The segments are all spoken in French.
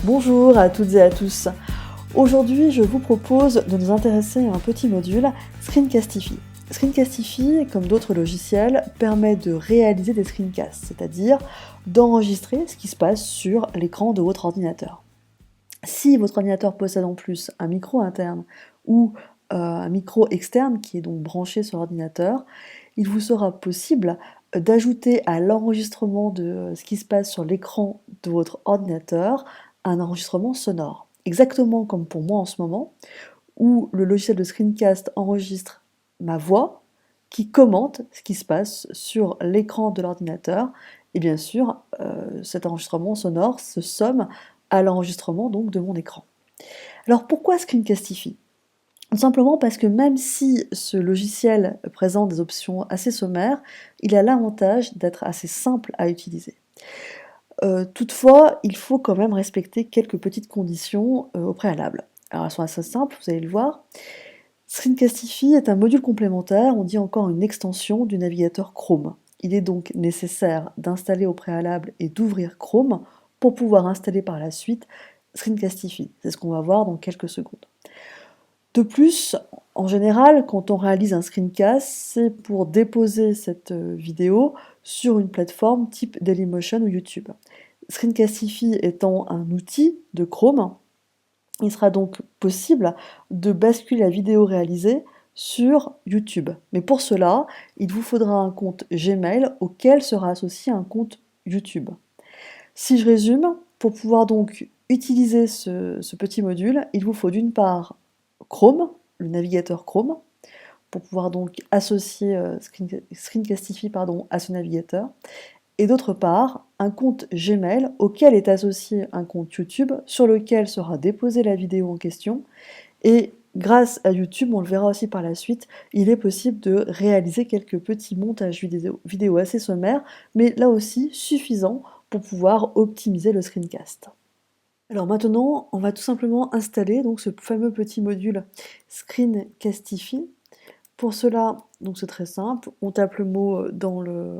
Bonjour à toutes et à tous. Aujourd'hui, je vous propose de nous intéresser à un petit module Screencastify. Screencastify, comme d'autres logiciels, permet de réaliser des screencasts, c'est-à-dire d'enregistrer ce qui se passe sur l'écran de votre ordinateur. Si votre ordinateur possède en plus un micro interne ou un micro externe qui est donc branché sur l'ordinateur, il vous sera possible d'ajouter à l'enregistrement de ce qui se passe sur l'écran de votre ordinateur un enregistrement sonore. Exactement comme pour moi en ce moment, où le logiciel de Screencast enregistre ma voix qui commente ce qui se passe sur l'écran de l'ordinateur. Et bien sûr, cet enregistrement sonore se somme à l'enregistrement donc de mon écran. Alors pourquoi Screencastify ? Tout simplement parce que même si ce logiciel présente des options assez sommaires, il a l'avantage d'être assez simple à utiliser. Toutefois, il faut quand même respecter quelques petites conditions au préalable. Alors elles sont assez simples, vous allez le voir. Screencastify est un module complémentaire, on dit encore une extension du navigateur Chrome. Il est donc nécessaire d'installer au préalable et d'ouvrir Chrome pour pouvoir installer par la suite Screencastify. C'est ce qu'on va voir dans quelques secondes. De plus, en général, quand on réalise un screencast, c'est pour déposer cette vidéo sur une plateforme type Dailymotion ou YouTube. Screencastify étant un outil de Chrome, il sera donc possible de basculer la vidéo réalisée sur YouTube. Mais pour cela, il vous faudra un compte Gmail auquel sera associé un compte YouTube. Si je résume, pour pouvoir donc utiliser ce petit module, il vous faut d'une part Chrome, le navigateur Chrome, pour pouvoir donc associer Screencastify à ce navigateur, et d'autre part un compte Gmail auquel est associé un compte YouTube sur lequel sera déposée la vidéo en question, et grâce à YouTube, on le verra aussi par la suite, il est possible de réaliser quelques petits montages vidéo assez sommaires, mais là aussi suffisants pour pouvoir optimiser le screencast. Alors maintenant, on va tout simplement installer donc ce fameux petit module Screencastify. Pour cela, donc c'est très simple, on tape le mot dans le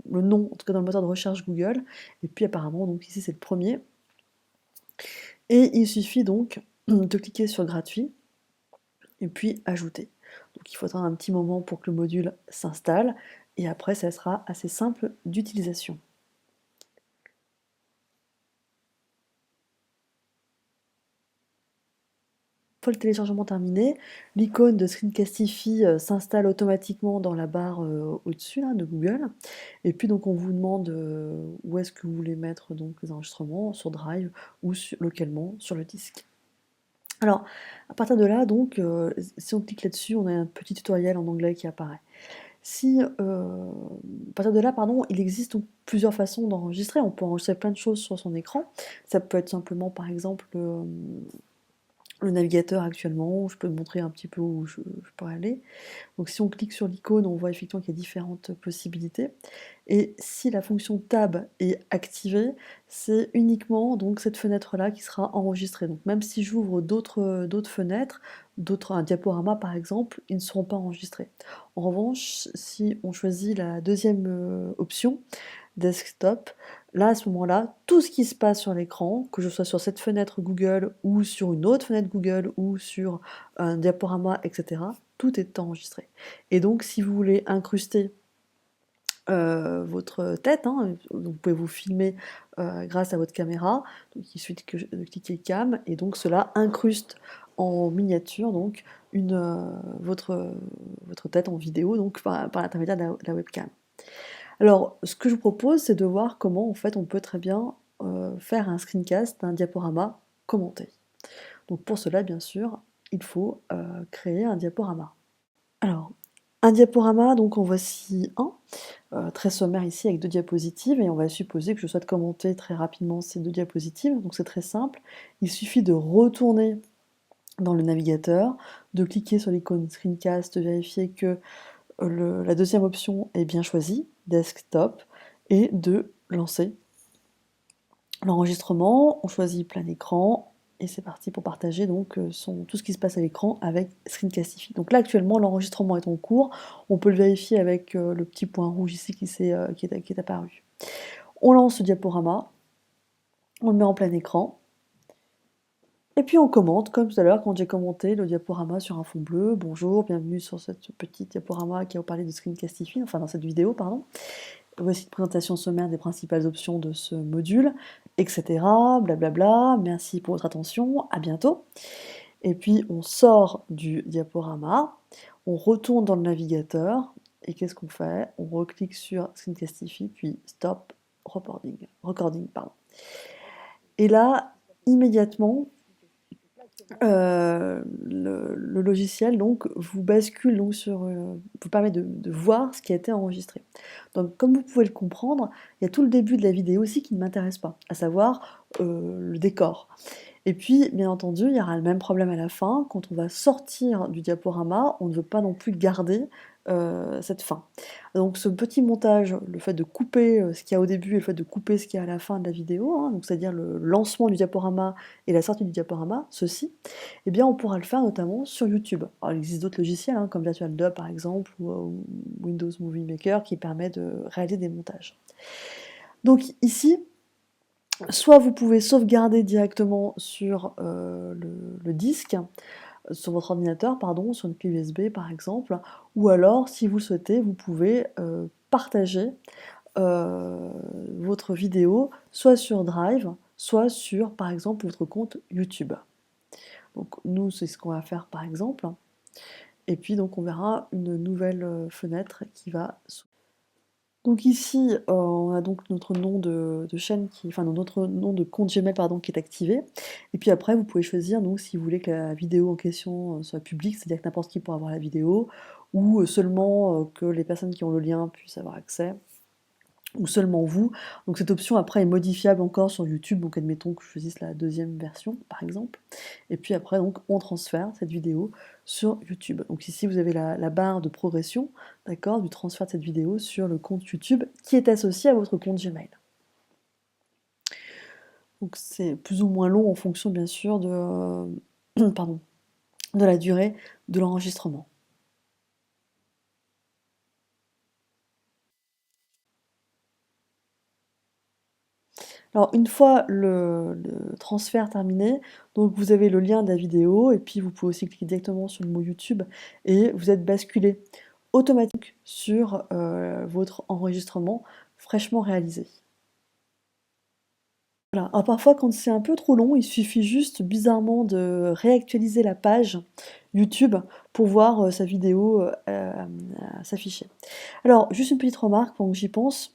nom, en tout cas dans le moteur de recherche Google, et puis apparemment, donc ici c'est le premier. Et il suffit donc de cliquer sur gratuit, et puis ajouter. Donc il faudra un petit moment pour que le module s'installe, et après ça sera assez simple d'utilisation. Une fois le téléchargement terminé, l'icône de Screencastify s'installe automatiquement dans la barre au-dessus de Google. Et puis donc on vous demande où est-ce que vous voulez mettre donc les enregistrements, sur Drive ou localement sur le disque. Alors à partir de là, donc, si on clique là-dessus, on a un petit tutoriel en anglais qui apparaît. À partir de là, pardon, il existe donc plusieurs façons d'enregistrer. On peut enregistrer plein de choses sur son écran. Ça peut être simplement, par exemple, le navigateur actuellement, je peux montrer un petit peu où je pourrais aller. Donc si on clique sur l'icône, on voit effectivement qu'il y a différentes possibilités. Et si la fonction Tab est activée, c'est uniquement donc cette fenêtre-là qui sera enregistrée. Donc même si j'ouvre d'autres fenêtres, un diaporama par exemple, ils ne seront pas enregistrés. En revanche, si on choisit la deuxième option, desktop, là à ce moment-là, tout ce qui se passe sur l'écran, que je sois sur cette fenêtre Google ou sur une autre fenêtre Google ou sur un diaporama, etc., tout est enregistré. Et donc si vous voulez incruster votre tête, vous pouvez vous filmer grâce à votre caméra, donc il suffit de cliquer cam, et donc cela incruste en miniature donc votre tête en vidéo donc par l'intermédiaire de la webcam. Alors, ce que je vous propose, c'est de voir comment, en fait, on peut très bien faire un screencast d'un diaporama commenté. Donc pour cela, bien sûr, il faut créer un diaporama. Alors, un diaporama, donc en voici un, très sommaire ici avec 2 diapositives, et on va supposer que je souhaite commenter très rapidement ces 2 diapositives, donc c'est très simple. Il suffit de retourner dans le navigateur, de cliquer sur l'icône screencast, de vérifier que la deuxième option est bien choisie, desktop, et de lancer l'enregistrement. On choisit plein écran, et c'est parti pour partager donc tout ce qui se passe à l'écran avec Screencastify. Donc là actuellement l'enregistrement est en cours, on peut le vérifier avec le petit point rouge ici qui est apparu. On lance ce diaporama, on le met en plein écran, Et puis on commente, comme tout à l'heure quand j'ai commenté le diaporama sur un fond bleu. Bonjour, bienvenue sur cette petite diaporama qui va vous parler de Screencastify, enfin dans cette vidéo, pardon. Voici une présentation sommaire des principales options de ce module, etc. Blablabla, merci pour votre attention, à bientôt. Et puis on sort du diaporama, on retourne dans le navigateur, et qu'est-ce qu'on fait? On reclique sur Screencastify, puis Stop Recording, pardon. Et là, immédiatement, le logiciel donc vous bascule donc sur, vous permet de voir ce qui a été enregistré. Donc comme vous pouvez le comprendre, il y a tout le début de la vidéo aussi qui ne m'intéresse pas, à savoir le décor. Et puis, bien entendu, il y aura le même problème à la fin. Quand on va sortir du diaporama, on ne veut pas non plus garder cette fin. Donc ce petit montage, le fait de couper ce qu'il y a au début et le fait de couper ce qu'il y a à la fin de la vidéo, hein, donc c'est-à-dire le lancement du diaporama et la sortie du diaporama, ceci, eh bien on pourra le faire notamment sur YouTube. Alors, il existe d'autres logiciels, hein, comme VirtualDub par exemple, ou Windows Movie Maker, qui permet de réaliser des montages. Donc ici, soit vous pouvez sauvegarder directement sur le disque, sur votre ordinateur, pardon, sur une clé USB par exemple, ou alors, si vous le souhaitez, vous pouvez partager votre vidéo soit sur Drive, soit sur, par exemple, votre compte YouTube. Donc nous, c'est ce qu'on va faire par exemple. Et puis donc on verra une nouvelle fenêtre qui va s'ouvrir. Donc ici, on a donc notre nom de chaîne enfin notre nom de compte Gmail pardon, qui est activé. Et puis après, vous pouvez choisir donc si vous voulez que la vidéo en question soit publique, c'est-à-dire que n'importe qui pourra voir la vidéo, ou seulement que les personnes qui ont le lien puissent avoir accès, ou seulement vous. Donc cette option après est modifiable encore sur YouTube, donc admettons que je choisisse la deuxième version par exemple. Et puis après donc on transfère cette vidéo sur YouTube. Donc ici vous avez la barre de progression, d'accord, du transfert de cette vidéo sur le compte YouTube qui est associé à votre compte Gmail. Donc c'est plus ou moins long en fonction bien sûr de, pardon, de la durée de l'enregistrement. Alors une fois le transfert terminé, donc vous avez le lien de la vidéo et puis vous pouvez aussi cliquer directement sur le mot YouTube et vous êtes basculé automatique sur votre enregistrement fraîchement réalisé. Voilà. Alors parfois quand c'est un peu trop long, il suffit juste bizarrement de réactualiser la page YouTube pour voir sa vidéo s'afficher. Alors juste une petite remarque pendant que j'y pense.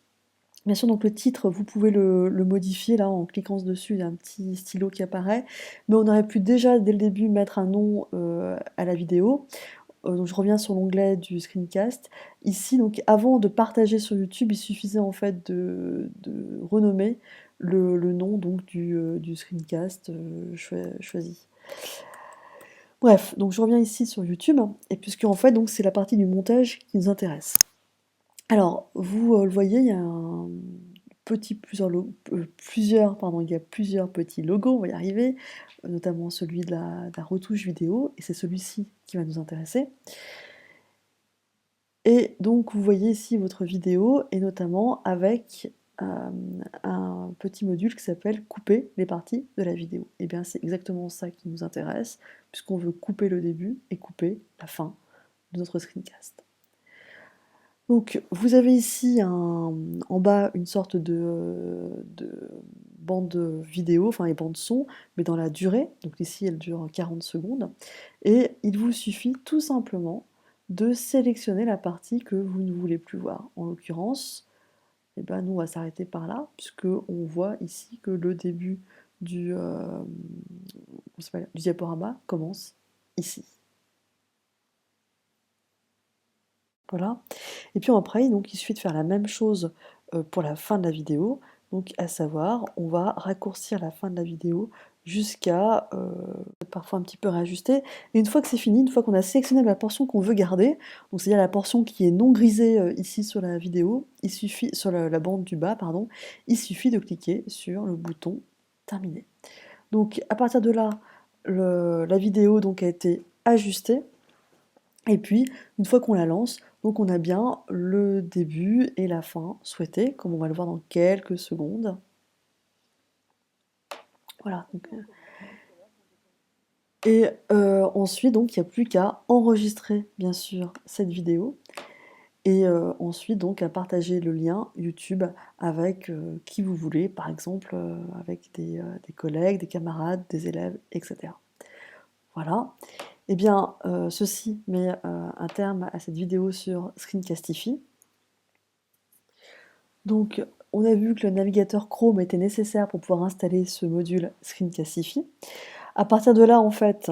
Bien sûr, donc le titre, vous pouvez le modifier là en cliquant dessus, il y a un petit stylo qui apparaît, mais on aurait pu déjà dès le début mettre un nom à la vidéo. Donc je reviens sur l'onglet du screencast. Ici, donc avant de partager sur YouTube, il suffisait en fait de renommer le nom donc du screencast choisi. Bref, donc je reviens ici sur YouTube, et puisque en fait donc c'est la partie du montage qui nous intéresse. Alors, vous le voyez, il y a il y a plusieurs petits logos, on va y arriver, notamment celui de la retouche vidéo, et c'est celui-ci qui va nous intéresser. Et donc vous voyez ici votre vidéo, et notamment avec un petit module qui s'appelle couper les parties de la vidéo. Et bien c'est exactement ça qui nous intéresse, puisqu'on veut couper le début et couper la fin de notre screencast. Donc vous avez ici en bas une sorte de bande vidéo, enfin les bandes son, mais dans la durée. Donc ici elle dure 40 secondes. Et il vous suffit tout simplement de sélectionner la partie que vous ne voulez plus voir. En l'occurrence, eh ben, nous on va s'arrêter par là, puisque on voit ici que le début du diaporama commence ici. Voilà. Et puis après, donc, il suffit de faire la même chose pour la fin de la vidéo. Donc, à savoir, on va raccourcir la fin de la vidéo jusqu'à parfois un petit peu réajuster. Et une fois que c'est fini, une fois qu'on a sélectionné la portion qu'on veut garder, donc c'est-à-dire la portion qui est non grisée ici sur la vidéo, il suffit sur la bande du bas, pardon, il suffit de cliquer sur le bouton terminer. Donc à partir de là, la vidéo donc a été ajustée. Et puis, une fois qu'on la lance, donc on a bien le début et la fin souhaités, comme on va le voir dans quelques secondes. Voilà. Donc, Et ensuite, donc, il n'y a plus qu'à enregistrer, bien sûr, cette vidéo. Et ensuite, donc, à partager le lien YouTube avec qui vous voulez, par exemple avec des collègues, des camarades, des élèves, etc. Voilà. Eh bien, ceci met un terme à cette vidéo sur Screencastify. Donc, on a vu que le navigateur Chrome était nécessaire pour pouvoir installer ce module Screencastify. À partir de là, en fait,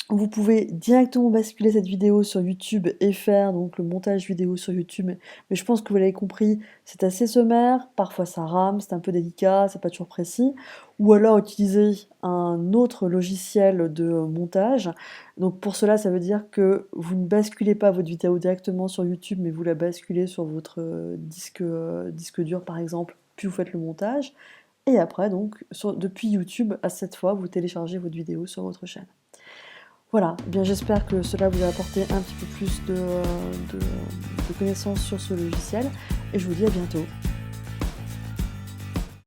vous pouvez directement basculer cette vidéo sur YouTube et faire donc le montage vidéo sur YouTube. Mais je pense que vous l'avez compris, c'est assez sommaire, parfois ça rame, c'est un peu délicat, c'est pas toujours précis. Ou alors utiliser un autre logiciel de montage. Donc pour cela, ça veut dire que vous ne basculez pas votre vidéo directement sur YouTube, mais vous la basculez sur votre disque dur par exemple, puis vous faites le montage. Et après, donc, depuis YouTube, à cette fois, vous téléchargez votre vidéo sur votre chaîne. Voilà, eh bien j'espère que cela vous a apporté un petit peu plus de connaissances sur ce logiciel et je vous dis à bientôt.